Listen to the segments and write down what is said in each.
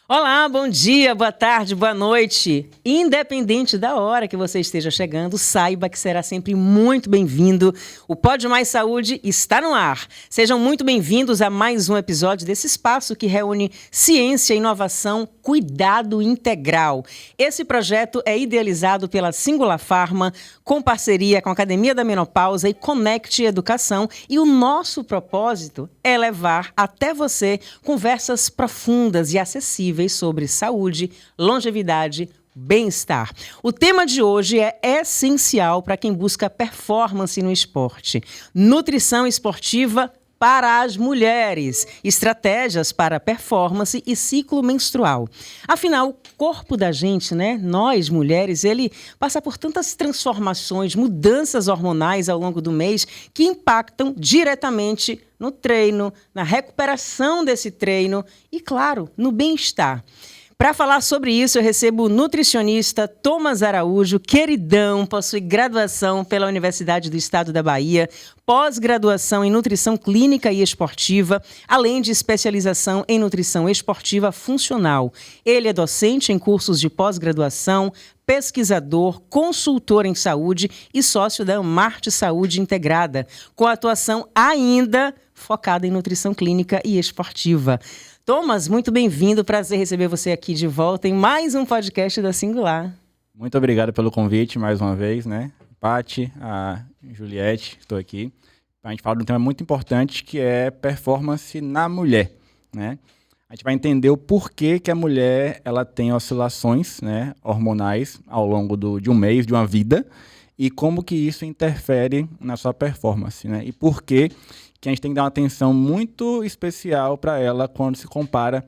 Olá, bom dia, boa tarde, boa noite. Independente da hora que você esteja chegando, saiba que será sempre muito bem-vindo. O Pode Mais Saúde está no ar. Sejam muito bem-vindos a mais um episódio desse espaço que reúne ciência, inovação, cuidado integral. Esse projeto é idealizado pela Singular Pharma, com parceria com a Academia da Menopausa e Conect Educação. E o nosso propósito é levar até você conversas profundas e acessíveis sobre saúde, longevidade, bem-estar. O tema de hoje é essencial para quem busca performance no esporte. Nutrição esportiva para as mulheres, estratégias para performance e ciclo menstrual. Afinal, o corpo da gente, nós mulheres, ele passa por tantas transformações, mudanças hormonais ao longo do mês que impactam diretamente no treino, na recuperação desse treino e, claro, no bem-estar. Para falar sobre isso, eu recebo o nutricionista Thomas Araújo, queridão, possui graduação pela Universidade do Estado da Bahia, pós-graduação em nutrição clínica e esportiva, além de especialização em nutrição esportiva funcional. Ele é docente em cursos de pós-graduação, pesquisador, consultor em saúde e sócio da Marte Saúde Integrada, com atuação ainda focada em nutrição clínica e esportiva. Thomas, muito bem-vindo, prazer receber você aqui de volta em mais um podcast da Singular. Muito obrigado pelo convite mais uma vez, Paty, a Juliette, estou aqui. A gente fala de um tema muito importante que é performance na mulher, A gente vai entender o porquê que a mulher ela tem oscilações, hormonais ao longo de um mês, de uma vida, e como que isso interfere na sua performance, E por que a gente tem que dar uma atenção muito especial para ela quando se compara,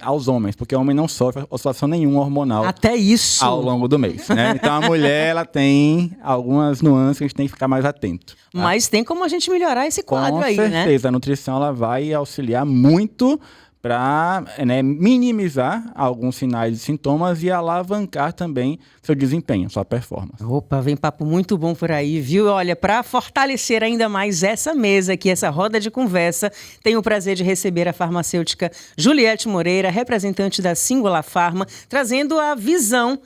aos homens, porque o homem não sofre oscilação nenhuma hormonal. Até isso! Ao longo do mês, Então a mulher, ela tem algumas nuances que a gente tem que ficar mais atento. Tá? Mas tem como a gente melhorar esse quadro aí, Com certeza, a nutrição ela vai auxiliar muito para minimizar alguns sinais e sintomas e alavancar também seu desempenho, sua performance. Opa, vem papo muito bom por aí, viu? Olha, para fortalecer ainda mais essa mesa aqui, essa roda de conversa, tenho o prazer de receber a farmacêutica Juliette Moreira, representante da Singular Pharma, trazendo a visão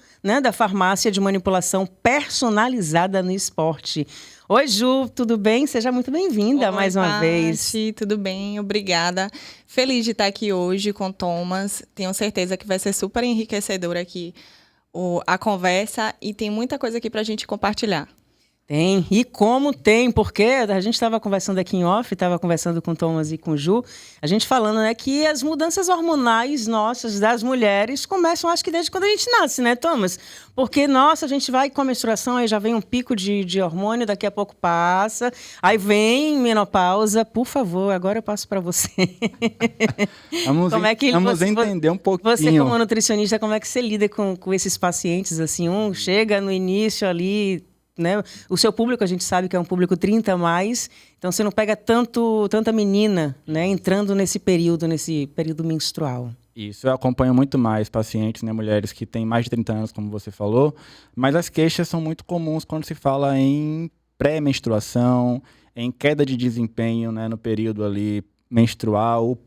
da farmácia de manipulação personalizada no esporte. Oi, Ju, tudo bem? Seja muito bem-vinda mais uma vez. Tudo bem, obrigada. Feliz de estar aqui hoje com o Thomas. Tenho certeza que vai ser super enriquecedora aqui a conversa e tem muita coisa aqui para a gente compartilhar. Tem, e como tem, porque a gente estava conversando aqui em off, estava conversando com o Thomas e com o Ju, a gente falando que as mudanças hormonais nossas, das mulheres, começam acho que desde quando a gente nasce, Thomas? Porque, a gente vai com a menstruação, aí já vem um pico de hormônio, daqui a pouco passa, aí menopausa. Por favor, agora eu passo para você. Vamos entender um pouquinho. Você, como nutricionista, como é que você lida com esses pacientes, assim, chega no início ali, o seu público, a gente sabe que é um público 30+, então você não pega tanta menina, entrando nesse período menstrual. Isso, eu acompanho muito mais pacientes, mulheres que têm mais de 30 anos, como você falou, mas as queixas são muito comuns quando se fala em pré-menstruação, em queda de desempenho, no período ali menstrual,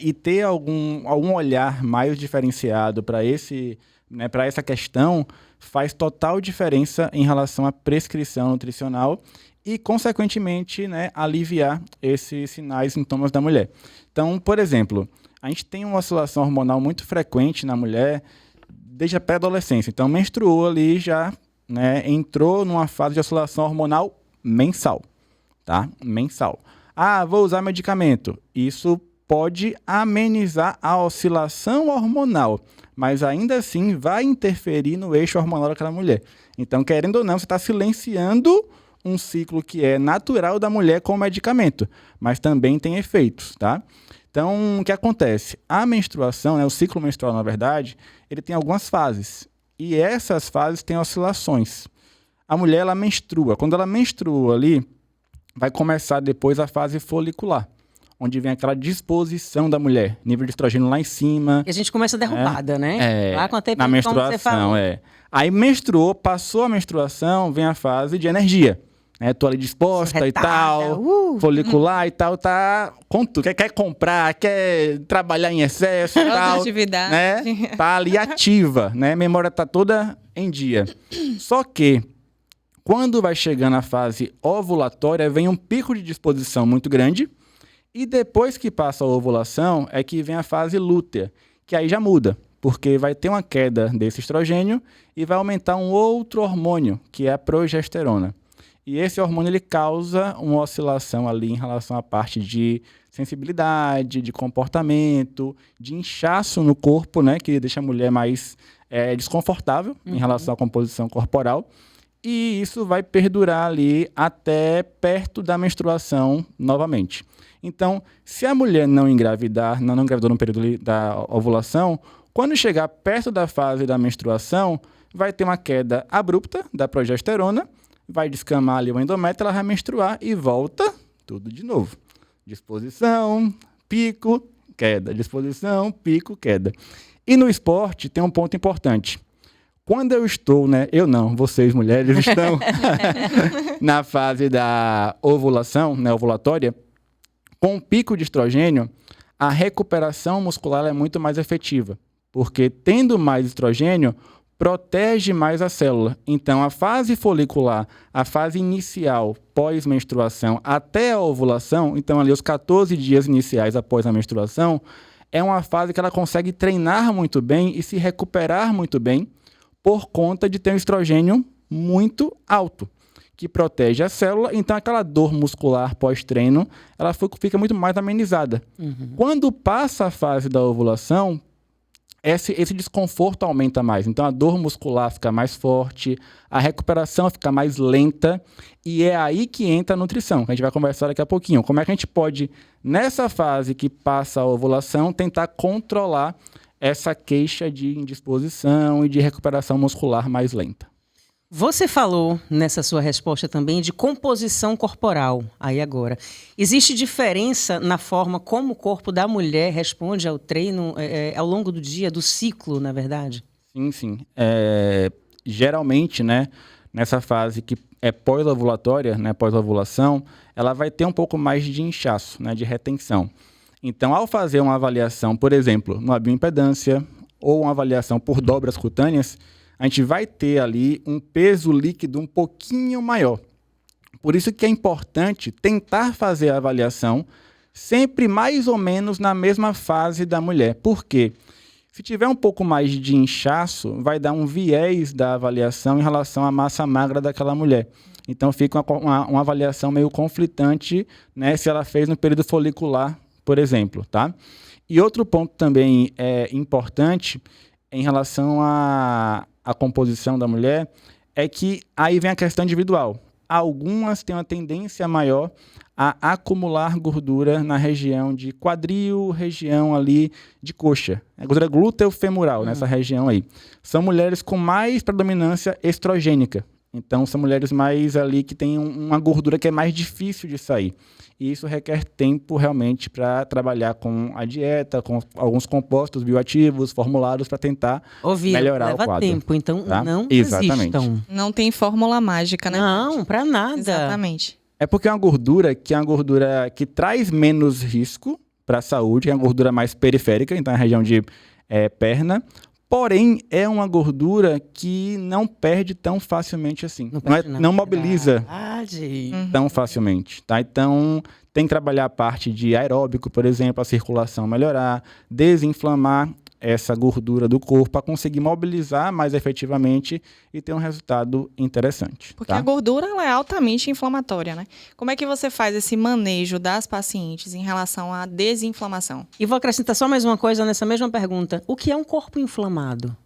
e ter algum olhar mais diferenciado para essa questão faz total diferença em relação à prescrição nutricional e, consequentemente, aliviar esses sinais e sintomas da mulher. Então, por exemplo, a gente tem uma oscilação hormonal muito frequente na mulher desde a pré-adolescência. Então, menstruou ali já, entrou numa fase de oscilação hormonal mensal, tá? Mensal. Vou usar medicamento. Isso pode amenizar a oscilação hormonal, mas ainda assim vai interferir no eixo hormonal daquela mulher. Então, querendo ou não, você está silenciando um ciclo que é natural da mulher com o medicamento, mas também tem efeitos, tá? Então, o que acontece? A menstruação, o ciclo menstrual, na verdade, ele tem algumas fases, e essas fases têm oscilações. A mulher, ela menstrua. Quando ela menstrua ali, vai começar depois a fase folicular, onde vem aquela disposição da mulher, nível de estrogênio lá em cima. E a gente começa a derrubada, Lá com a na menstruação, Aí menstruou, passou a menstruação, vem a fase de energia. né? Tô ali disposta e Retada, tal, folicular e tal, tá com tudo. Quer comprar, quer trabalhar em excesso e tal, Produtividade. né? Tá ali ativa, né? A memória tá toda em dia. Só que quando vai chegando a fase ovulatória, vem um pico de disposição muito grande e depois que passa a ovulação é que vem a fase lútea, que aí já muda, porque vai ter uma queda desse estrogênio e vai aumentar um outro hormônio, que é a progesterona. E esse hormônio ele causa uma oscilação ali em relação à parte de sensibilidade, de comportamento, de inchaço no corpo, né, que deixa a mulher mais desconfortável em relação à composição corporal. E isso vai perdurar ali até perto da menstruação novamente. Então, se a mulher não engravidar, não engravidou no período da ovulação, quando chegar perto da fase da menstruação, vai ter uma queda abrupta da progesterona, vai descamar ali o endométrio, ela vai menstruar e volta tudo de novo. Disposição, pico, queda. Disposição, pico, queda. E no esporte tem um ponto importante. Quando eu estou, né? Eu não, vocês mulheres estão na fase da ovulação, né, ovulatória, com o pico de estrogênio, a recuperação muscular é muito mais efetiva, porque tendo mais estrogênio, protege mais a célula. Então, a fase folicular, a fase inicial pós-menstruação até a ovulação, então ali os 14 dias iniciais após a menstruação, é uma fase que ela consegue treinar muito bem e se recuperar muito bem por conta de ter um estrogênio muito alto, que protege a célula. Então, aquela dor muscular pós-treino, ela fica muito mais amenizada. Quando passa a fase da ovulação, esse desconforto aumenta mais. Então, a dor muscular fica mais forte, a recuperação fica mais lenta, e é aí que entra a nutrição, que a gente vai conversar daqui a pouquinho. Como é que a gente pode, nessa fase que passa a ovulação, tentar controlar essa queixa de indisposição e de recuperação muscular mais lenta? Você falou nessa sua resposta também de composição corporal. Aí agora, existe diferença na forma como o corpo da mulher responde ao treino ao longo do dia, do ciclo, na verdade? Sim. Geralmente, né, nessa fase que é pós-ovulatória, né, pós-ovulação, ela vai ter um pouco mais de inchaço, né, de retenção. Então, ao fazer uma avaliação, por exemplo, numa bioimpedância ou uma avaliação por dobras cutâneas, a gente vai ter ali um peso líquido um pouquinho maior. Por isso que é importante tentar fazer a avaliação sempre mais ou menos na mesma fase da mulher. Por quê? Se tiver um pouco mais de inchaço, vai dar um viés da avaliação em relação à massa magra daquela mulher. Então, fica uma avaliação meio conflitante, né, se ela fez no período folicular, por exemplo, tá? E outro ponto também importante em relação à composição da mulher é que aí vem a questão individual. Algumas têm uma tendência maior a acumular gordura na região de quadril, região ali de coxa. A gordura glúteo-femoral, nessa região aí. São mulheres com mais predominância estrogênica. Então, são mulheres mais ali que têm uma gordura que é mais difícil de sair. E isso requer tempo realmente para trabalhar com a dieta, com alguns compostos bioativos, formulados para tentar melhorar o quadro. Leva tempo, então tá? não Exatamente. desistam. Não tem fórmula mágica, né? Não, para nada. Exatamente. É porque é uma gordura que traz menos risco para a saúde, é uma gordura mais periférica, então é a região de perna. Porém, é uma gordura que não perde tão facilmente assim. Não mobiliza tão facilmente, tá? Então, tem que trabalhar a parte de aeróbico, por exemplo, a circulação melhorar, desinflamar essa gordura do corpo para conseguir mobilizar mais efetivamente e ter um resultado interessante. Porque tá? a gordura ela é altamente inflamatória, né? Como é que você faz esse manejo das pacientes em relação à desinflamação? E vou acrescentar só mais uma coisa nessa mesma pergunta. O que é um corpo inflamado?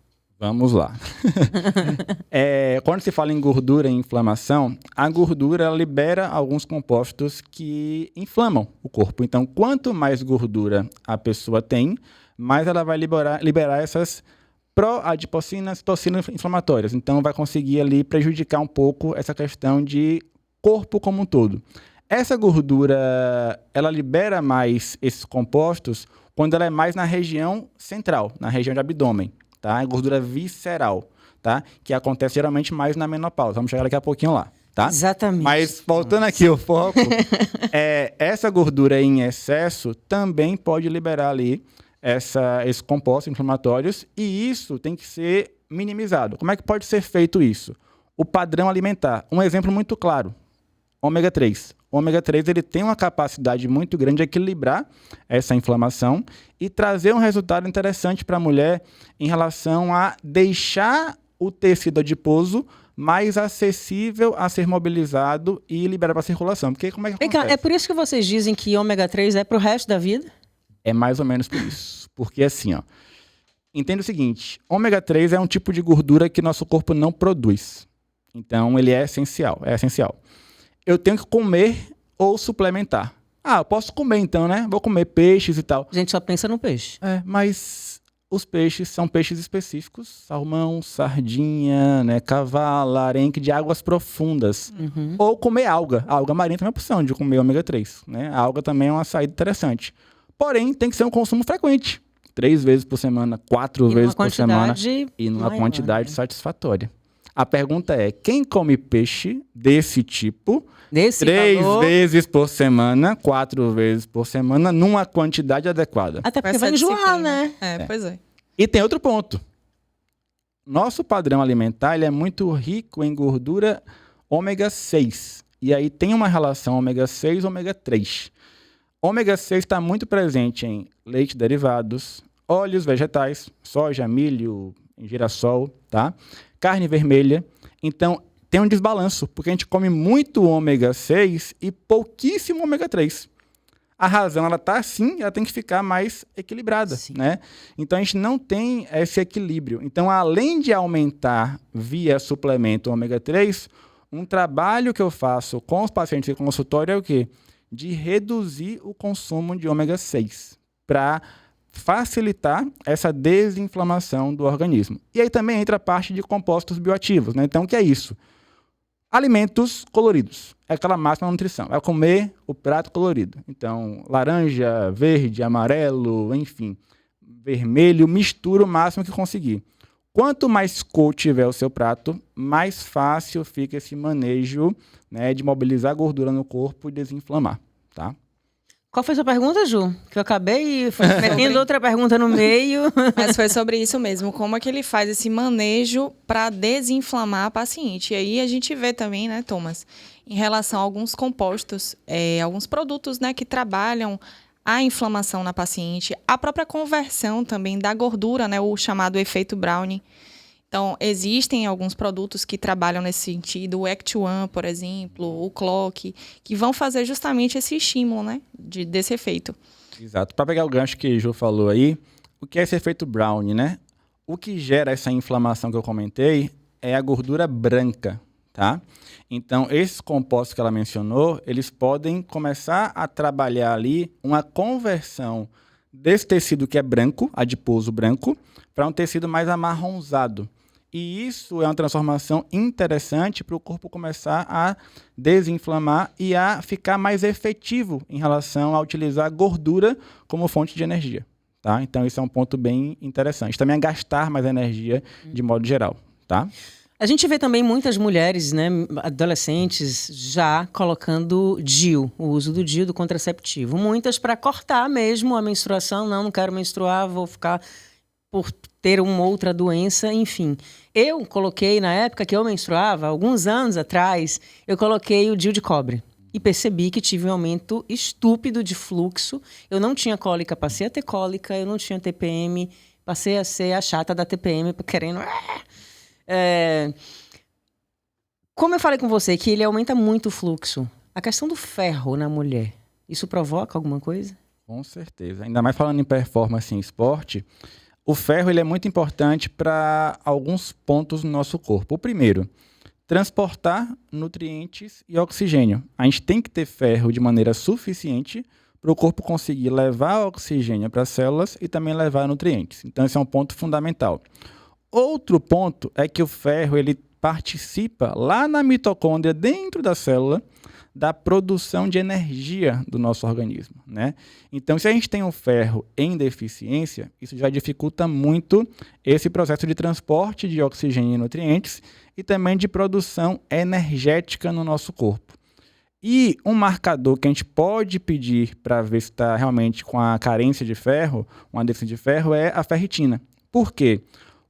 Vamos lá. Quando se fala em gordura e inflamação, a gordura ela libera alguns compostos que inflamam o corpo. Então, quanto mais gordura a pessoa tem, mais ela vai liberar essas pró-adipocinas, toxinas inflamatórias. Então, vai conseguir ali prejudicar um pouco essa questão de corpo como um todo. Essa gordura, ela libera mais esses compostos quando ela é mais na região central, na região de abdômen, tá? A gordura visceral, tá? Que acontece geralmente mais na menopausa. Vamos chegar daqui a pouquinho lá. tá? Exatamente. Mas voltando aqui ao foco, essa gordura em excesso também pode liberar ali esses compostos inflamatórios e isso tem que ser minimizado. Como é que pode ser feito isso? O padrão alimentar. Um exemplo muito claro, ômega 3. O ômega 3 ele tem uma capacidade muito grande de equilibrar essa inflamação e trazer um resultado interessante para a mulher em relação a deixar o tecido adiposo mais acessível a ser mobilizado e liberado para a circulação. Porque como é que acontece? É por isso que vocês dizem que ômega 3 é pro resto da vida? É mais ou menos por isso. Porque assim, ó, entenda o seguinte, ômega 3 é um tipo de gordura que nosso corpo não produz. Então, ele é essencial. Eu tenho que comer ou suplementar. Eu posso comer então, né? Vou comer peixes e tal. A gente só pensa no peixe. Mas os peixes são peixes específicos. Salmão, sardinha, né? Cavala, arenque de águas profundas. Uhum. Ou comer alga. A alga marinha também é uma opção de comer ômega 3. Né? A alga também é uma saída interessante. Porém, tem que ser um consumo frequente. 3 vezes por semana, 4 vezes por semana. E numa quantidade satisfatória. A pergunta é, quem come peixe desse tipo, 3 vezes por semana, 4 vezes por semana, numa quantidade adequada? Até porque vai enjoar, né? Pois é. E tem outro ponto. Nosso padrão alimentar ele é muito rico em gordura ômega 6. E aí tem uma relação ômega 6 e ômega 3. Ômega 6 está muito presente em leite derivados, óleos vegetais, soja, milho, girassol, tá? Carne vermelha. Então, tem um desbalanço, porque a gente come muito ômega 6 e pouquíssimo ômega 3. A razão, ela tá assim, ela tem que ficar mais equilibrada, né? Então, a gente não tem esse equilíbrio. Então, além de aumentar via suplemento ômega 3, um trabalho que eu faço com os pacientes em consultório é o quê? De reduzir o consumo de ômega 6 para facilitar essa desinflamação do organismo. E aí também entra a parte de compostos bioativos, né? Então, o que é isso? Alimentos coloridos. É aquela máxima da nutrição. É comer o prato colorido. Então, laranja, verde, amarelo, enfim, vermelho, mistura o máximo que conseguir. Quanto mais cor tiver o seu prato, mais fácil fica esse manejo, né, de mobilizar a gordura no corpo e desinflamar, tá? Qual foi a sua pergunta, Ju? Que eu acabei metendo outra pergunta no meio. Mas foi sobre isso mesmo. Como é que ele faz esse manejo para desinflamar a paciente? E aí a gente vê também, né, Thomas, em relação a alguns compostos, alguns produtos, né, que trabalham a inflamação na paciente, a própria conversão também da gordura, né, o chamado efeito Brownie. Então, existem alguns produtos que trabalham nesse sentido, o Act-1, por exemplo, o Clock, que vão fazer justamente esse estímulo, né, desse efeito. Exato. Para pegar o gancho que o Ju falou aí, o que é esse efeito Brownie, né? O que gera essa inflamação que eu comentei é a gordura branca, tá? Então, esses compostos que ela mencionou, eles podem começar a trabalhar ali uma conversão desse tecido que é branco, adiposo branco, para um tecido mais amarronzado. E isso é uma transformação interessante para o corpo começar a desinflamar e a ficar mais efetivo em relação a utilizar a gordura como fonte de energia, tá? Então, isso é um ponto bem interessante. Também a gastar mais energia de modo geral, tá? A gente vê também muitas mulheres, né, adolescentes, já colocando DIU, o uso do DIU, do contraceptivo. Muitas para cortar mesmo a menstruação. Não quero menstruar, vou ficar por ter uma outra doença, enfim. Eu coloquei, na época que eu menstruava, alguns anos atrás, eu coloquei o DIU de cobre. E percebi que tive um aumento estúpido de fluxo. Eu não tinha cólica, passei a ter cólica. Eu não tinha TPM, passei a ser a chata da TPM, querendo... Como eu falei com você, que ele aumenta muito o fluxo. A questão do ferro na mulher, isso provoca alguma coisa? Com certeza. Ainda mais falando em performance em esporte, o ferro ele é muito importante para alguns pontos no nosso corpo. O primeiro, transportar nutrientes e oxigênio. A gente tem que ter ferro de maneira suficiente para o corpo conseguir levar oxigênio para as células e também levar nutrientes. Então, esse é um ponto fundamental. Outro ponto é que o ferro ele participa lá na mitocôndria, dentro da célula, da produção de energia do nosso organismo, né? Então, se a gente tem o ferro em deficiência, isso já dificulta muito esse processo de transporte de oxigênio e nutrientes e também de produção energética no nosso corpo. E um marcador que a gente pode pedir para ver se está realmente com a carência de ferro, uma deficiência de ferro, é a ferritina. Por quê?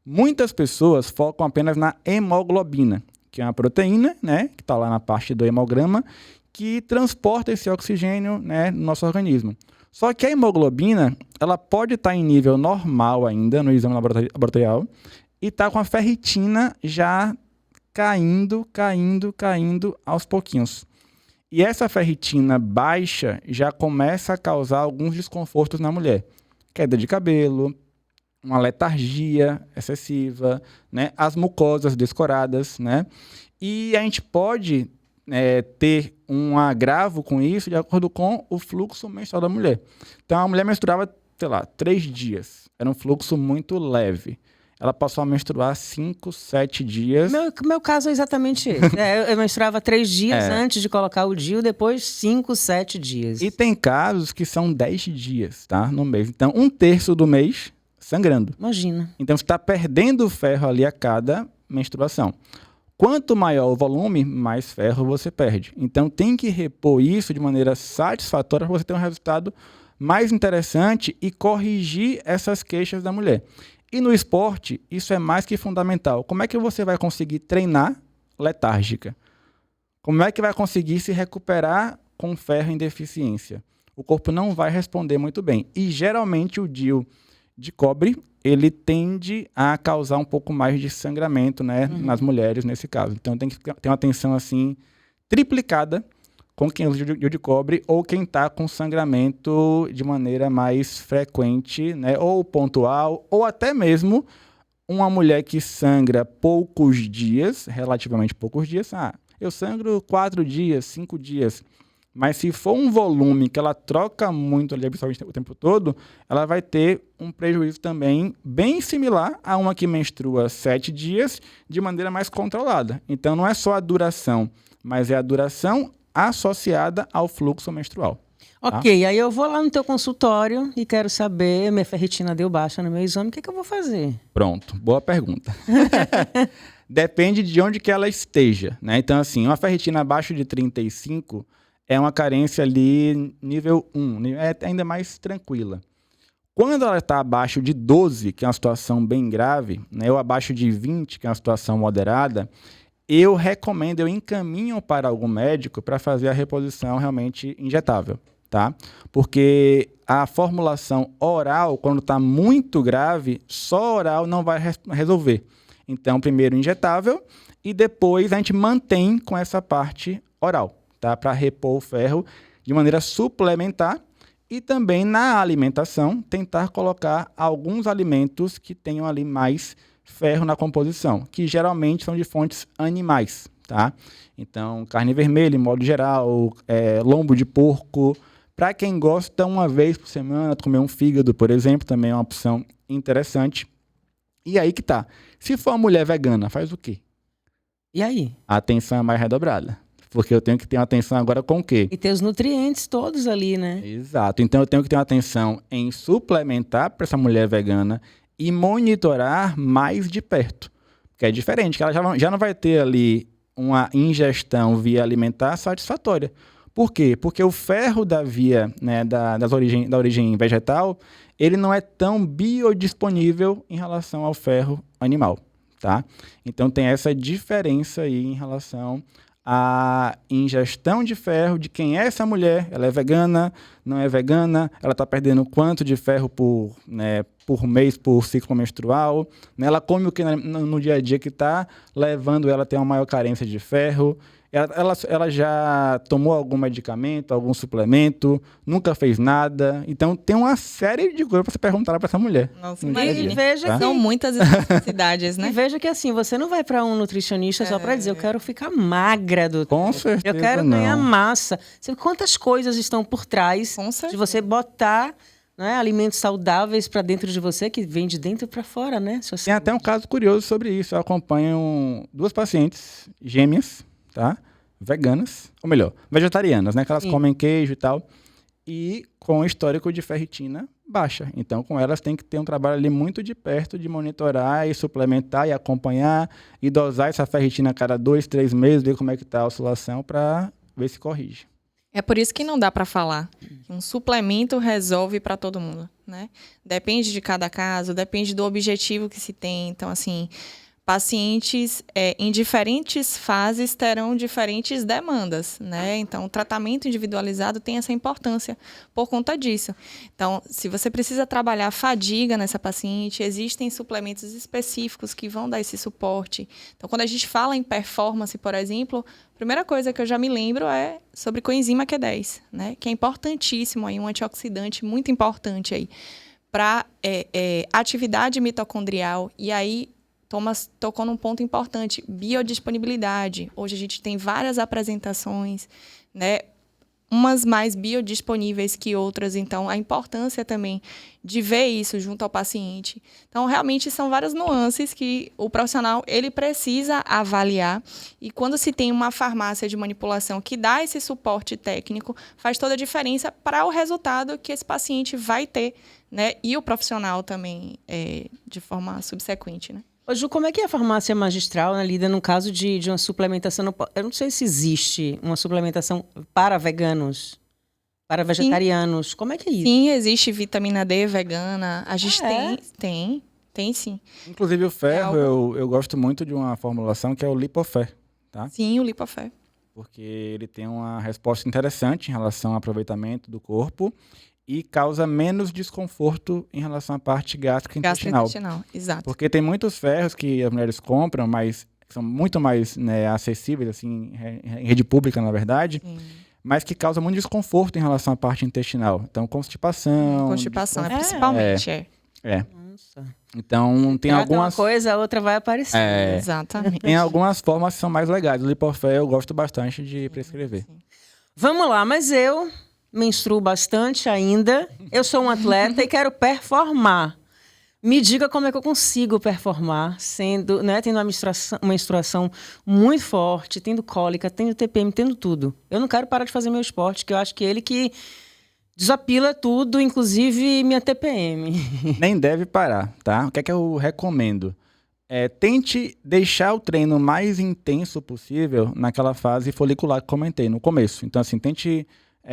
Muitas pessoas focam apenas na hemoglobina, que é uma proteína, né, que está lá na parte do hemograma, que transporta esse oxigênio, né, no nosso organismo. Só que a hemoglobina, ela pode estar em nível normal ainda no exame laboratorial e está com a ferritina já caindo aos pouquinhos. E essa ferritina baixa já começa a causar alguns desconfortos na mulher. Queda de cabelo, uma letargia excessiva, né? As mucosas descoradas, né? E a gente pode ter um agravo com isso de acordo com o fluxo menstrual da mulher. Então, a mulher menstruava, 3 dias. Era um fluxo muito leve. Ela passou a menstruar 5, 7 dias. Meu caso é exatamente esse. Eu menstruava 3 dias antes de colocar o DIU, depois 5, 7 dias. E tem casos que são 10 dias, tá? No mês. Então, 1/3 do mês sangrando. Imagina. Então, você está perdendo ferro ali a cada menstruação. Quanto maior o volume, mais ferro você perde. Então, tem que repor isso de maneira satisfatória para você ter um resultado mais interessante e corrigir essas queixas da mulher. E no esporte, isso é mais que fundamental. Como é que você vai conseguir treinar letárgica? Como é que vai conseguir se recuperar com ferro em deficiência? O corpo não vai responder muito bem. E, geralmente, o DIU de cobre, ele tende a causar um pouco mais de sangramento, né, nas mulheres, nesse caso. Então, tem que ter uma atenção, assim, triplicada com quem usa o DIU de cobre ou quem está com sangramento de maneira mais frequente, né, ou pontual, ou até mesmo uma mulher que sangra poucos dias, relativamente poucos dias. Eu sangro 4 dias, 5 dias. Mas se for um volume que ela troca muito ali o tempo todo, ela vai ter um prejuízo também bem similar a uma que menstrua 7 dias de maneira mais controlada. Então, não é só a duração, mas é a duração associada ao fluxo menstrual. Ok, aí eu vou lá no teu consultório e quero saber, minha ferritina deu baixa no meu exame, o que eu vou fazer? Pronto, boa pergunta. Depende de onde que ela esteja, né? Então, assim, uma ferritina abaixo de 35 é uma carência ali nível 1, é ainda mais tranquila. Quando ela está abaixo de 12, que é uma situação bem grave, né, ou abaixo de 20, que é uma situação moderada, eu encaminho para algum médico para fazer a reposição realmente injetável, tá? Porque a formulação oral, quando está muito grave, só oral não vai resolver. Então, primeiro injetável e depois a gente mantém com essa parte oral, tá? Para repor o ferro de maneira suplementar e também na alimentação tentar colocar alguns alimentos que tenham ali mais ferro na composição, que geralmente são de fontes animais, tá? Então, carne vermelha, em modo geral, lombo de porco. Para quem gosta, uma vez por semana, comer um fígado, por exemplo, também é uma opção interessante. E aí que tá. Se for uma mulher vegana, faz o quê? E aí? A atenção é mais redobrada. Porque eu tenho que ter uma atenção agora com o quê? E ter os nutrientes todos ali, né? Exato. Então, eu tenho que ter uma atenção em suplementar para essa mulher vegana e monitorar mais de perto. Que é diferente, que ela já não vai ter ali uma ingestão via alimentar satisfatória. Por quê? Porque o ferro da via, né, da origem vegetal, ele não é tão biodisponível em relação ao ferro animal, tá? Então tem essa diferença aí em relação à ingestão de ferro de quem é essa mulher. Ela é vegana, não é vegana, ela está perdendo quanto de ferro por mês, por ciclo menstrual, né? Ela come o que no dia a dia que está levando ela a ter uma maior carência de ferro. Ela já tomou algum medicamento, algum suplemento, nunca fez nada. Então, tem uma série de coisas para você perguntar para essa mulher. Nossa, imagine. Veja que... São muitas necessidades, né? E veja que assim, você não vai para um nutricionista só para dizer, eu quero ficar magra, doutor. Com certeza eu quero ganhar massa. Quantas coisas estão por trás de você botar, né, alimentos saudáveis para dentro de você, que vem de dentro para fora, né? Tem até um caso curioso sobre isso. Eu acompanho 2 pacientes gêmeas, tá? veganas, ou melhor, vegetarianas, né? Que elas Sim. comem queijo e tal, e com histórico de ferritina baixa. Então, com elas tem que ter um trabalho ali muito de perto, de monitorar e suplementar e acompanhar e dosar essa ferritina a cada 2, 3 meses, ver como é que está a oscilação para ver se corrige. É por isso que não dá para falar que um suplemento resolve para todo mundo, né? Depende de cada caso, depende do objetivo que se tem. Então, assim, pacientes em diferentes fases terão diferentes demandas, né? Então, o tratamento individualizado tem essa importância por conta disso. Então, se você precisa trabalhar fadiga nessa paciente, existem suplementos específicos que vão dar esse suporte. Então, quando a gente fala em performance, por exemplo, a primeira coisa que eu já me lembro é sobre coenzima Q10, né? Que é importantíssimo aí, um antioxidante muito importante aí para atividade mitocondrial. E aí, Thomas tocou num ponto importante, biodisponibilidade. Hoje a gente tem várias apresentações, né? Umas mais biodisponíveis que outras, então a importância também de ver isso junto ao paciente. Então, realmente são várias nuances que o profissional ele precisa avaliar, e quando se tem uma farmácia de manipulação que dá esse suporte técnico, faz toda a diferença para o resultado que esse paciente vai ter, né? E o profissional também, de forma subsequente, né? Ô, Ju, como é que a farmácia magistral, né, lida no caso de uma suplementação? Eu não sei se existe uma suplementação para veganos, para vegetarianos. Como é que é isso? Sim, existe vitamina D vegana. A gente é? tem sim. Inclusive o ferro, eu gosto muito de uma formulação que é o Lipofé, tá? Sim, o Lipofé. Porque ele tem uma resposta interessante em relação ao aproveitamento do corpo e causa menos desconforto em relação à parte gástrica intestinal. Gastrointestinal, exato. Porque tem muitos ferros que as mulheres compram, mas são muito mais, né, acessíveis, assim, em rede pública, na verdade, Sim. mas que causam muito desconforto em relação à parte intestinal. Então, constipação. Constipação, desconforto. principalmente. Nossa. Então, tem Trata algumas... uma coisa, a outra vai aparecer. Exatamente. Tem algumas formas que são mais legais. O Lipofé eu gosto bastante de prescrever. Sim. Vamos lá, mas eu menstruo bastante ainda. Eu sou um atleta e quero performar. Me diga como é que eu consigo performar, sendo, né, tendo uma menstruação muito forte, tendo cólica, tendo TPM, tendo tudo. Eu não quero parar de fazer meu esporte, que eu acho que é ele que desapila tudo, inclusive minha TPM. Nem deve parar, tá? O que é que eu recomendo? Tente deixar o treino mais intenso possível naquela fase folicular que comentei no começo. Então, assim, tente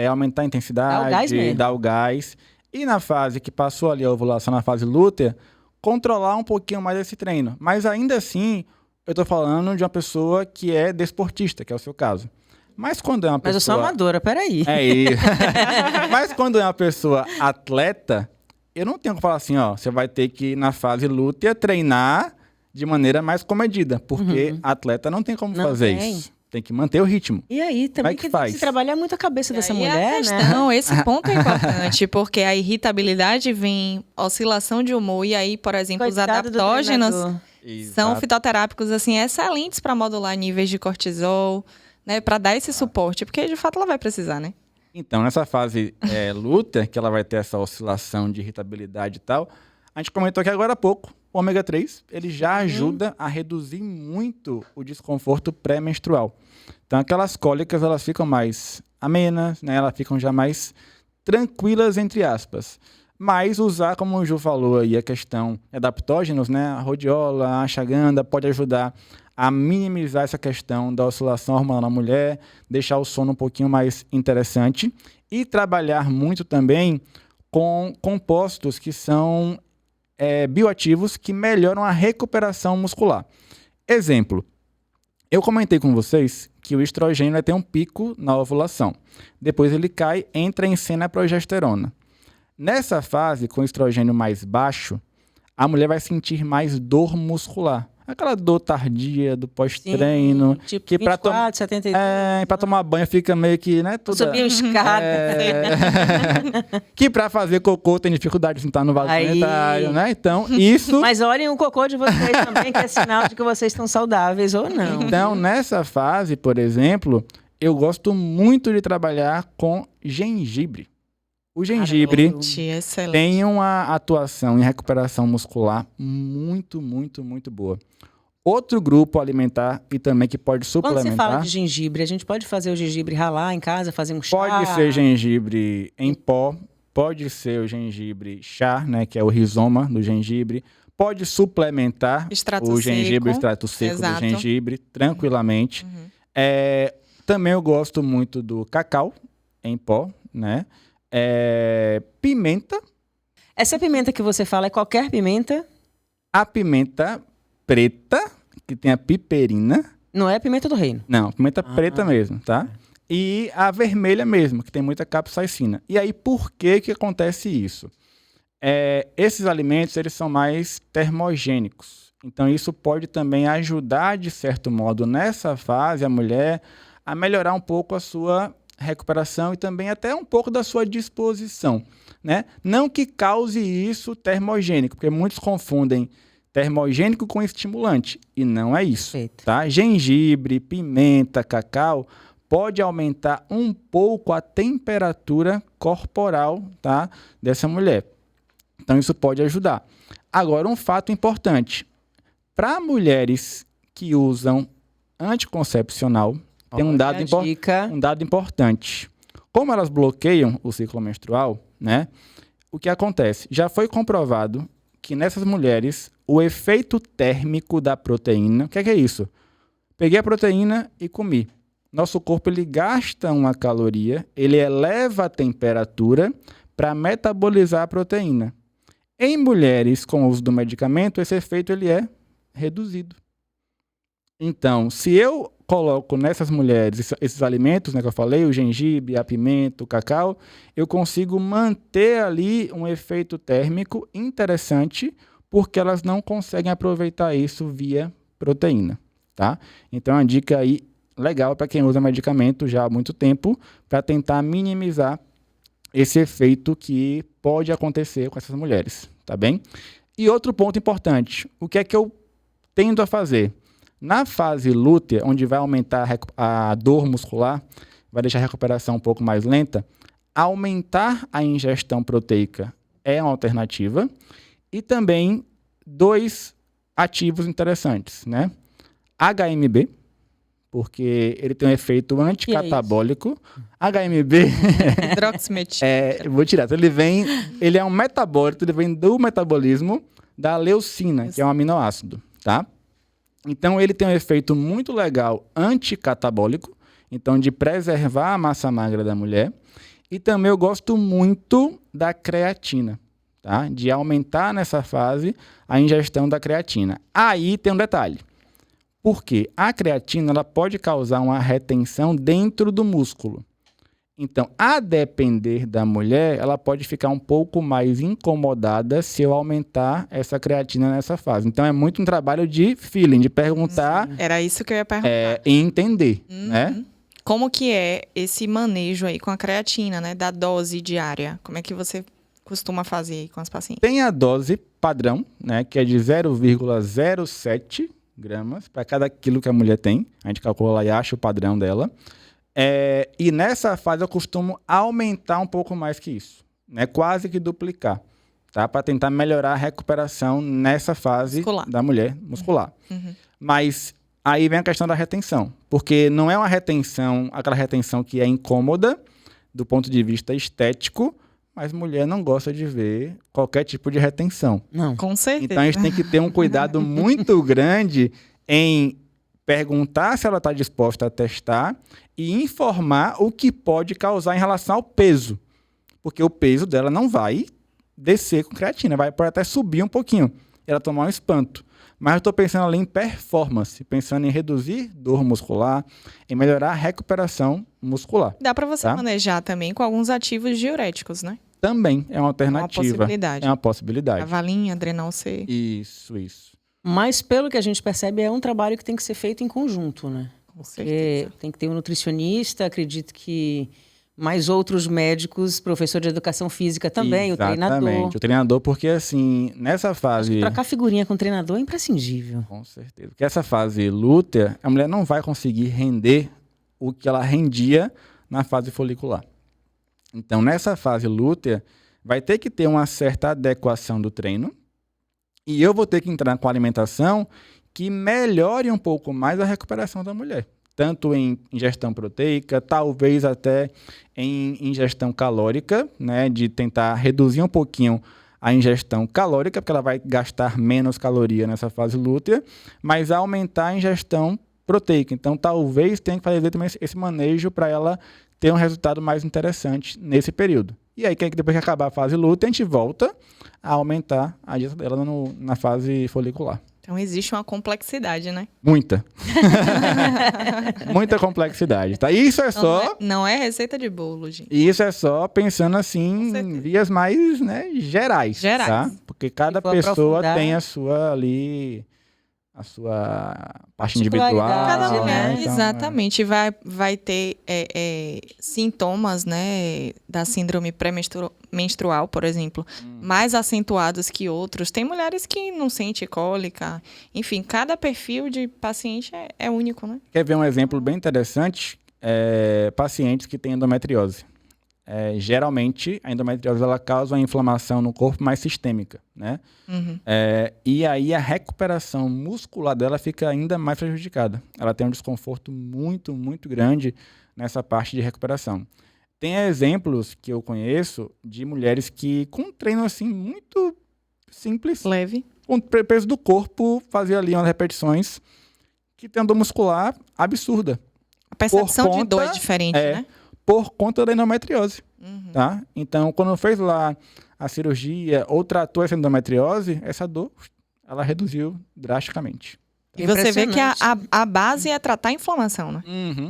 aumentar a intensidade, dar o gás. E na fase que passou ali a ovulação, na fase lútea, controlar um pouquinho mais esse treino. Mas ainda assim, eu tô falando de uma pessoa que é desportista, que é o seu caso. Mas quando é uma pessoa... Mas eu sou amadora, peraí. É isso. Mas quando é uma pessoa atleta, eu não tenho que falar assim, ó, você vai ter que, na fase lútea, treinar de maneira mais comedida. Porque atleta não tem como fazer isso. Tem que manter o ritmo. E aí, também que tem que se trabalhar muito a cabeça dessa mulher, Não, né? esse ponto é importante, porque a irritabilidade vem oscilação de humor, e aí, por exemplo, os Coitado do adaptógenos treinador. são fitoterápicos, assim, excelentes para modular níveis de cortisol, né, para dar esse suporte, porque de fato ela vai precisar, né? Então, nessa fase lútea, que ela vai ter essa oscilação de irritabilidade e tal, a gente comentou aqui agora há pouco, o ômega 3, ele já ajuda a reduzir muito o desconforto pré-menstrual. Então, aquelas cólicas, elas ficam mais amenas, né? Elas ficam já mais tranquilas, entre aspas. Mas usar, como o Ju falou aí, a questão de adaptógenos, né? A rhodiola, a ashwagandha, pode ajudar a minimizar essa questão da oscilação hormonal na mulher, deixar o sono um pouquinho mais interessante e trabalhar muito também com compostos que são bioativos que melhoram a recuperação muscular. Exemplo, eu comentei com vocês que o estrogênio vai ter um pico na ovulação. Depois ele cai, entra em cena a progesterona. Nessa fase, com estrogênio mais baixo, a mulher vai sentir mais dor muscular. Aquela dor tardia do pós-treino. Tipo que 24, 72. Pra tomar banho fica meio que, né? Subir uma escada. Que pra fazer cocô tem dificuldade de sentar no vaso sanitário, né? Então, isso... Mas olhem o cocô de vocês também, que é sinal de que vocês estão saudáveis ou não. Então, nessa fase, por exemplo, eu gosto muito de trabalhar com gengibre. O gengibre tem uma atuação em recuperação muscular muito, muito, muito boa. Outro grupo alimentar e também que pode Quando você fala suplementar. de gengibre, a gente pode fazer o gengibre ralar em casa, fazer um chá? Pode ser gengibre em pó, pode ser o gengibre chá, né, que é o rizoma do gengibre. Pode suplementar Extrato o gengibre, o seco. extrato seco Exato. do gengibre, tranquilamente. Uhum. Também eu gosto muito do cacau em pó, né? Pimenta. Essa pimenta que você fala é qualquer pimenta? A pimenta preta, que tem a piperina. Não é a pimenta do reino. Não, pimenta preta mesmo, tá? E a vermelha mesmo, que tem muita capsaicina. E aí, por que que acontece isso? Esses alimentos, eles são mais termogênicos. Então, isso pode também ajudar, de certo modo, nessa fase, a mulher a melhorar um pouco a sua recuperação e também até um pouco da sua disposição, né? Não que cause isso termogênico, porque muitos confundem termogênico com estimulante, e não é isso, Perfeito. tá? Gengibre, pimenta, cacau pode aumentar um pouco a temperatura corporal, tá, dessa mulher. Então isso pode ajudar. Agora, um fato importante, para mulheres que usam anticoncepcional, tem um dado, Olha a dica. um dado importante. Como elas bloqueiam o ciclo menstrual, né? O que acontece? Já foi comprovado que nessas mulheres o efeito térmico da proteína, o que é isso? Peguei a proteína e comi. Nosso corpo ele gasta uma caloria, ele eleva a temperatura para metabolizar a proteína. Em mulheres com o uso do medicamento, esse efeito ele é reduzido. Então, se eu coloco nessas mulheres esses alimentos, né, que eu falei, o gengibre, a pimenta, o cacau, eu consigo manter ali um efeito térmico interessante, porque elas não conseguem aproveitar isso via proteína, tá? Então, é uma dica aí legal para quem usa medicamento já há muito tempo, para tentar minimizar esse efeito que pode acontecer com essas mulheres, tá bem? E outro ponto importante, o que é que eu tendo a fazer? Na fase lútea, onde vai aumentar a dor muscular, vai deixar a recuperação um pouco mais lenta, aumentar a ingestão proteica é uma alternativa. E também 2 ativos interessantes, né? HMB, porque ele tem um efeito anticatabólico. HMB Hidroximetil. vou tirar. Então, ele é um metabólito, ele vem do metabolismo da leucina, que é um aminoácido, tá? Então, ele tem um efeito muito legal anticatabólico, então de preservar a massa magra da mulher. E também eu gosto muito da creatina, tá? De aumentar nessa fase a ingestão da creatina. Aí tem um detalhe. Porque a creatina ela pode causar uma retenção dentro do músculo. Então, a depender da mulher, ela pode ficar um pouco mais incomodada se eu aumentar essa creatina nessa fase. Então, é muito um trabalho de feeling, de perguntar Era isso que eu ia perguntar. e entender, né? Como que é esse manejo aí com a creatina, né? Da dose diária? Como é que você costuma fazer aí com as pacientes? Tem a dose padrão, né? Que é de 0,07 gramas para cada quilo que a mulher tem. A gente calcula lá e acha o padrão dela. E nessa fase eu costumo aumentar um pouco mais que isso, né? Quase que duplicar, tá? Para tentar melhorar a recuperação nessa fase Muscular. da mulher muscular. Uhum. Mas aí vem a questão da retenção, porque não é uma retenção, aquela retenção que é incômoda do ponto de vista estético, mas mulher não gosta de ver qualquer tipo de retenção. Não. Com certeza. Então a gente tem que ter um cuidado muito grande em perguntar se ela está disposta a testar e informar o que pode causar em relação ao peso. Porque o peso dela não vai descer com creatina, pode até subir um pouquinho, ela tomar um espanto. Mas eu estou pensando ali em performance, pensando em reduzir dor muscular, em melhorar a recuperação muscular. Dá pra você Tá? manejar também com alguns ativos diuréticos, né? Também é uma alternativa. possibilidade. É uma possibilidade. A valinha, Adrenal C. Isso. Mas, pelo que a gente percebe, é um trabalho que tem que ser feito em conjunto, né? Com Porque certeza. tem que ter um nutricionista, acredito que mais outros médicos, professor de educação física também, o treinador. Exatamente. O treinador, porque assim, nessa fase... Trocar figurinha com o treinador é imprescindível. Com certeza. Porque essa fase lútea, a mulher não vai conseguir render o que ela rendia na fase folicular. Então, nessa fase lútea, vai ter que ter uma certa adequação do treino. E eu vou ter que entrar com a alimentação que melhore um pouco mais a recuperação da mulher. Tanto em ingestão proteica, talvez até em ingestão calórica, né, de tentar reduzir um pouquinho a ingestão calórica, porque ela vai gastar menos caloria nessa fase lútea, mas aumentar a ingestão proteica. Então, talvez tenha que fazer também esse manejo para ela ter um resultado mais interessante nesse período. E aí, depois que acabar a fase lútea, a gente volta a aumentar a dieta dela na fase folicular. Então, existe uma complexidade, né? Muita. Muita complexidade, tá? Isso é só... Não é receita de bolo, gente. Isso é só pensando assim em vias mais, né, gerais. Tá? Porque cada pessoa tem a sua ali... a sua parte individual. Cada mulher, né? Então, exatamente, vai ter sintomas, né, da síndrome pré-menstrual, por exemplo, mais acentuados que outros. Tem mulheres que não sentem cólica. Enfim, cada perfil de paciente é único, né? Quer ver um exemplo bem interessante? Pacientes que têm endometriose. Geralmente, a endometriose ela causa uma inflamação no corpo mais sistêmica, né? Uhum. E aí a recuperação muscular dela fica ainda mais prejudicada. Ela tem um desconforto muito, muito grande nessa parte de recuperação. Tem exemplos que eu conheço de mulheres que, com um treino assim muito simples, leve, com o peso do corpo, fazia ali umas repetições que tem uma dor muscular absurda. A percepção de dor é diferente, né? Por conta da endometriose, tá? Então, quando fez lá a cirurgia ou tratou essa endometriose, essa dor, ela reduziu drasticamente. E você vê que a base é tratar a inflamação, né?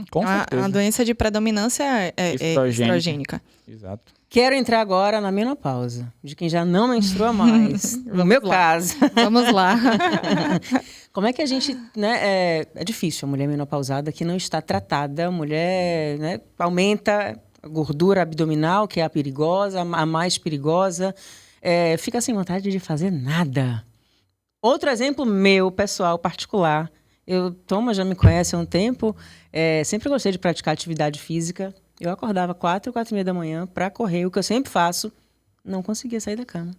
Com certeza. A doença de predominância é estrogênica. Exato. Quero entrar agora na menopausa, de quem já não menstrua mais. No meu caso. Vamos lá. Como é que a gente, né, é difícil a mulher menopausada que não está tratada, a mulher, né, aumenta a gordura abdominal, que é a perigosa, a mais perigosa, fica sem vontade de fazer nada. Outro exemplo meu, pessoal, particular, Thomas já me conhece há um tempo, sempre gostei de praticar atividade física. Eu acordava 4h da manhã para correr, o que eu sempre faço, não conseguia sair da cama.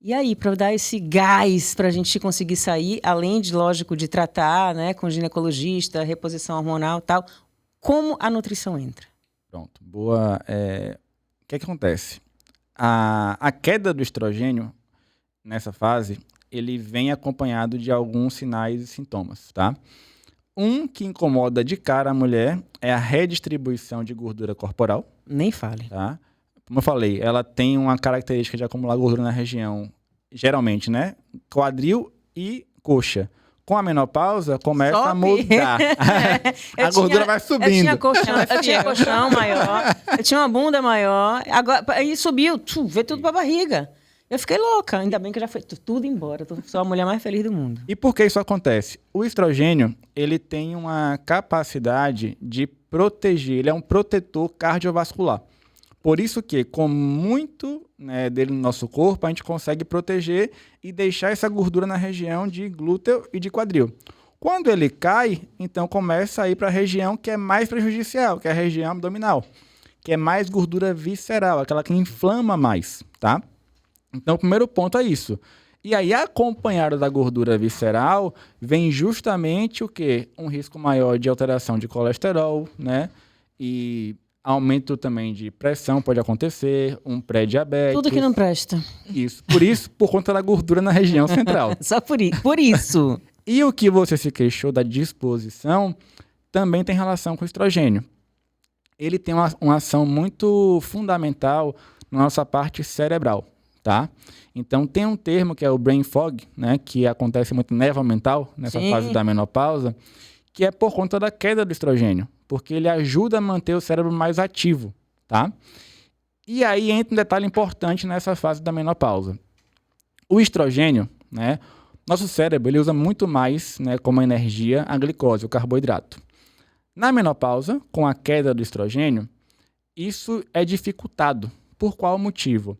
E aí, para dar esse gás para a gente conseguir sair, além de, lógico, de tratar, né, com ginecologista, reposição hormonal e tal, como a nutrição entra? Pronto, boa. O que acontece? A queda do estrogênio, nessa fase, ele vem acompanhado de alguns sinais e sintomas, tá? Um que incomoda de cara a mulher é a redistribuição de gordura corporal. Nem fale. Tá? Como eu falei, ela tem uma característica de acumular gordura na região, geralmente, né? Quadril e coxa. Com a menopausa, começa a mudar. A gordura vai subindo. Eu tinha colchão maior, eu tinha uma bunda maior, aí subiu, veio tudo pra barriga. Eu fiquei louca, ainda bem que já foi tudo embora. Sou a mulher mais feliz do mundo. E por que isso acontece? O estrogênio, ele tem uma capacidade de proteger, ele é um protetor cardiovascular. Por isso que, com muito, né, dele no nosso corpo, a gente consegue proteger e deixar essa gordura na região de glúteo e de quadril. Quando ele cai, então começa a ir para a região que é mais prejudicial, que é a região abdominal, que é mais gordura visceral, aquela que inflama mais, tá? Então, o primeiro ponto é isso. E aí, acompanhado da gordura visceral, vem justamente o quê? Um risco maior de alteração de colesterol, né? E aumento também de pressão pode acontecer, um pré-diabetes. Tudo que não presta. Isso. Por conta da gordura na região central. Só por isso. E o que você se queixou da disposição também tem relação com o estrogênio. Ele tem uma ação muito fundamental na nossa parte cerebral. Tá? Então, tem um termo que é o brain fog, né, que acontece muito névoa mental nessa fase da menopausa, que é por conta da queda do estrogênio, porque ele ajuda a manter o cérebro mais ativo, tá? E aí entra um detalhe importante nessa fase da menopausa. O estrogênio, né, nosso cérebro ele usa muito mais, né, como energia a glicose, o carboidrato. Na menopausa, com a queda do estrogênio, isso é dificultado. Por qual motivo?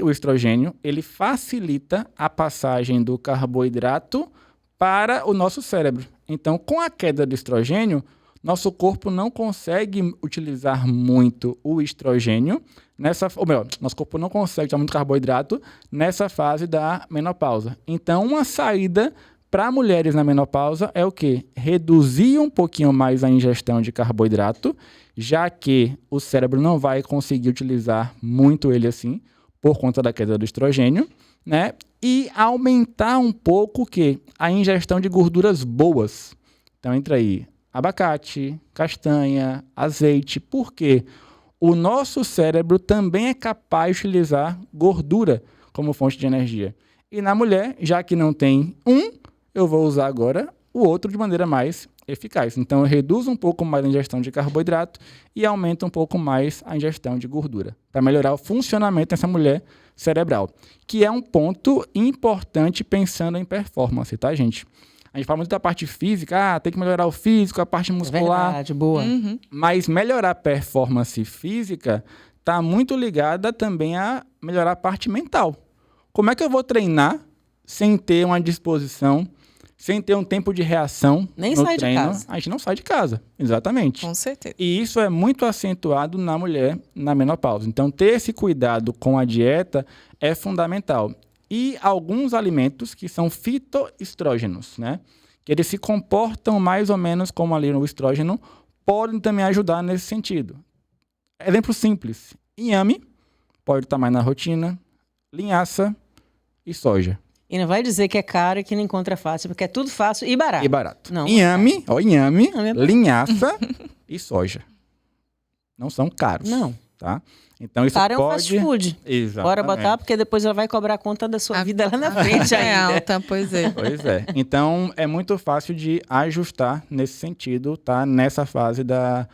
O estrogênio, ele facilita a passagem do carboidrato para o nosso cérebro. Então, com a queda do estrogênio, nosso corpo não consegue utilizar muito o estrogênio, nosso corpo não consegue utilizar muito carboidrato nessa fase da menopausa. Então, uma saída para mulheres na menopausa é o quê? Reduzir um pouquinho mais a ingestão de carboidrato, já que o cérebro não vai conseguir utilizar muito ele assim, por conta da queda do estrogênio, né? E aumentar um pouco o quê? A ingestão de gorduras boas. Então entra aí abacate, castanha, azeite. Por quê? O nosso cérebro também é capaz de utilizar gordura como fonte de energia. E na mulher, já que não tem eu vou usar agora o outro de maneira mais eficaz. Então, eu reduzo um pouco mais a ingestão de carboidrato e aumento um pouco mais a ingestão de gordura, para melhorar o funcionamento dessa mulher cerebral, que é um ponto importante pensando em performance, tá, gente? A gente fala muito da parte física, tem que melhorar o físico, a parte muscular. Verdade, boa. Mas melhorar a performance física está muito ligada também a melhorar a parte mental. Como é que eu vou treinar sem ter uma disposição, sem ter um tempo de reação Nem no sai de treino? casa. A gente não sai de casa, exatamente. Com certeza. E isso é muito acentuado na mulher na menopausa. Então, ter esse cuidado com a dieta é fundamental. E alguns alimentos que são fitoestrógenos, né? Que eles se comportam mais ou menos como ali no estrógeno, podem também ajudar nesse sentido. Exemplo simples. Inhame, pode estar mais na rotina, linhaça e soja. E não vai dizer que é caro e que não encontra fácil, porque é tudo fácil e barato. E barato. Não. Inhame, Inhame é barato. linhaça e soja. Não são caros. Não. Tá? Então isso Caro é um pode... fast food. Exatamente. Bora botar, porque depois ela vai cobrar a conta da sua vida lá na frente É ainda. alta, pois é. Pois é. Então, é muito fácil de ajustar nesse sentido, tá? Nessa fase da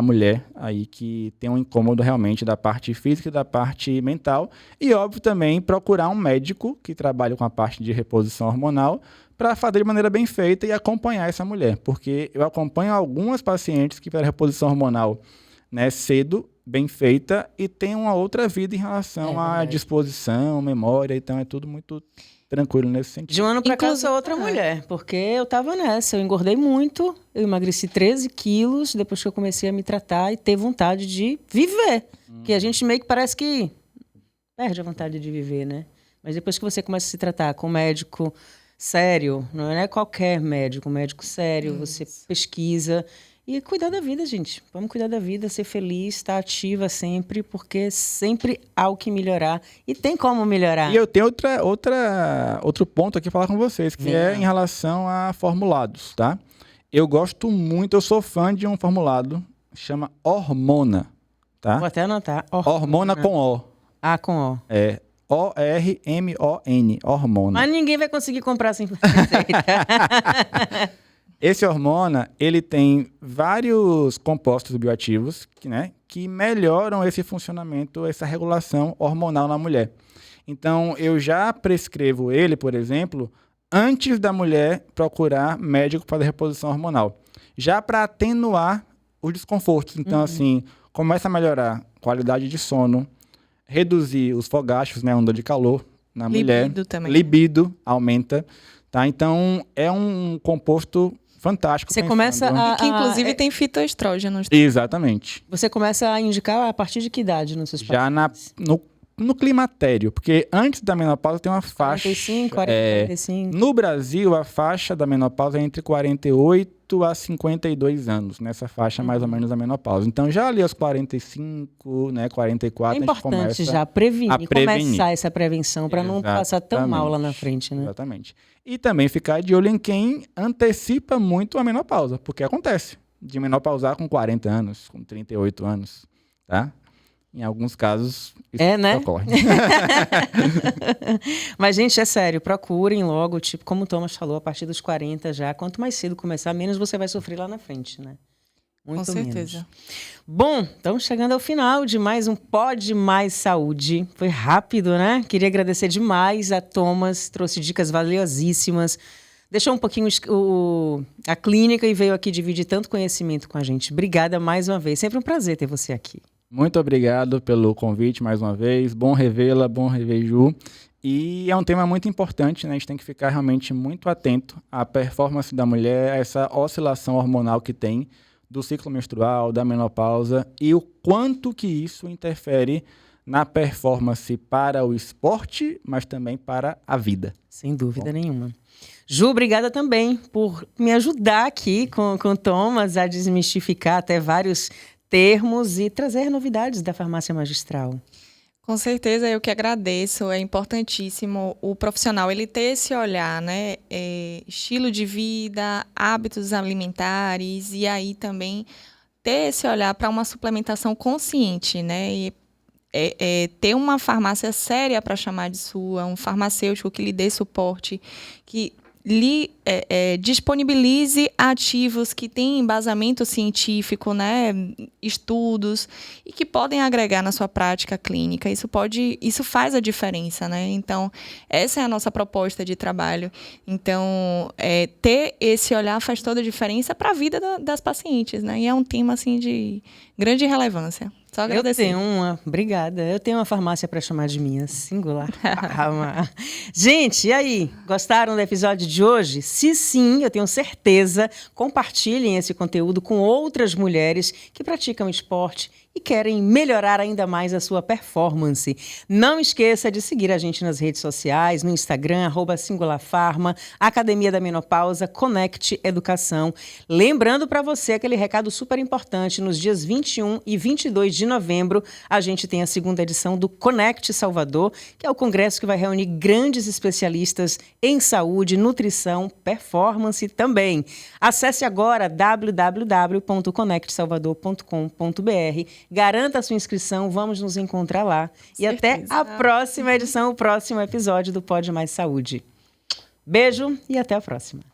mulher aí que tem um incômodo realmente da parte física e da parte mental. E, óbvio, também procurar um médico que trabalhe com a parte de reposição hormonal para fazer de maneira bem feita e acompanhar essa mulher. Porque eu acompanho algumas pacientes que fizeram reposição hormonal, né, cedo, bem feita, e tem uma outra vida em relação à disposição, memória, então é tudo muito tranquilo nesse sentido. De um ano pra cá eu sou outra Inclusive, mulher, porque eu tava nessa, eu engordei muito, eu emagreci 13 quilos depois que eu comecei a me tratar e ter vontade de viver. Que a gente meio que parece que perde a vontade de viver, né? Mas depois que você começa a se tratar com um médico sério, não é qualquer médico, um médico sério, você pesquisa e cuidar da vida, gente. Vamos cuidar da vida, ser feliz, estar ativa sempre, porque sempre há o que melhorar. E tem como melhorar. E eu tenho outro ponto aqui para falar com vocês, que é em relação a formulados, tá? Eu gosto muito, eu sou fã de um formulado, chama Hormona, tá? Vou até anotar. Hormona com O. Ah, com O. É O-R-M-O-N, Hormona. Mas ninguém vai conseguir comprar sem receita. Esse Hormona, ele tem vários compostos bioativos, que melhoram esse funcionamento, essa regulação hormonal na mulher. Então, eu já prescrevo ele, por exemplo, antes da mulher procurar médico para reposição hormonal. Já para atenuar os desconfortos. Então, assim, começa a melhorar a qualidade de sono, reduzir os fogachos, né, onda de calor na mulher. Libido também. Libido aumenta, tá? Então, é um composto fantástico. Você começa a... Que inclusive tem fitoestrógenos. Exatamente. Você começa a indicar a partir de que idade nos seus Já pacientes? no climatério, porque antes da menopausa tem uma faixa... 45, 45. No Brasil, a faixa da menopausa é entre 48 a 52 anos, nessa faixa mais ou menos da menopausa. Então, já ali aos 45, né, 44, É a gente importante começa já prevenir, a prevenir. começar essa prevenção para não passar tão mal lá na frente, né? Exatamente. E também ficar de olho em quem antecipa muito a menopausa, porque acontece de menopausar com 40 anos, com 38 anos, tá? Em alguns casos, isso né? ocorre. Mas, gente, é sério, procurem logo, tipo, como o Thomas falou, a partir dos 40 já. Quanto mais cedo começar, menos você vai sofrer lá na frente, né? Muito Com menos. certeza. Bom, estamos chegando ao final de mais um Pode Mais Saúde. Foi rápido, né? Queria agradecer demais a Thomas, trouxe dicas valiosíssimas. Deixou um pouquinho a clínica e veio aqui dividir tanto conhecimento com a gente. Obrigada mais uma vez. Sempre um prazer ter você aqui. Muito obrigado pelo convite mais uma vez. Bom revê-la, bom rever Ju. E é um tema muito importante, né? A gente tem que ficar realmente muito atento à performance da mulher, a essa oscilação hormonal que tem do ciclo menstrual, da menopausa e o quanto que isso interfere na performance para o esporte, mas também para a vida. Sem dúvida nenhuma. Ju, obrigada também por me ajudar aqui com o Thomas a desmistificar até vários termos e trazer novidades da farmácia magistral. Com certeza, eu que agradeço. É importantíssimo o profissional ele ter esse olhar, né? Estilo de vida, hábitos alimentares e aí também ter esse olhar para uma suplementação consciente, né? E ter uma farmácia séria para chamar de sua, um farmacêutico que lhe dê suporte, que lhe disponibilize ativos que têm embasamento científico, né, estudos, e que podem agregar na sua prática clínica. Isso faz a diferença, né? Então, essa é a nossa proposta de trabalho. Então, ter esse olhar faz toda a diferença para a vida das pacientes, né? E é um tema, assim, de grande relevância. Só agradecer. Obrigada. Eu tenho uma farmácia para chamar de minha, singular. Gente, e aí? Gostaram do episódio de hoje? Se sim, eu tenho certeza, compartilhem esse conteúdo com outras mulheres que praticam esporte e querem melhorar ainda mais a sua performance. Não esqueça de seguir a gente nas redes sociais, no Instagram, @singularfarma, Academia da Menopausa, Conect Educação. Lembrando para você aquele recado super importante, nos dias 21 e 22 de novembro, a gente tem a segunda edição do Conect Salvador, que é o congresso que vai reunir grandes especialistas em saúde, nutrição, performance também. Acesse agora www.conectsalvador.com.br. Garanta a sua inscrição, vamos nos encontrar lá. E até a próxima edição, o próximo episódio do Pode Mais Saúde. Beijo e até a próxima.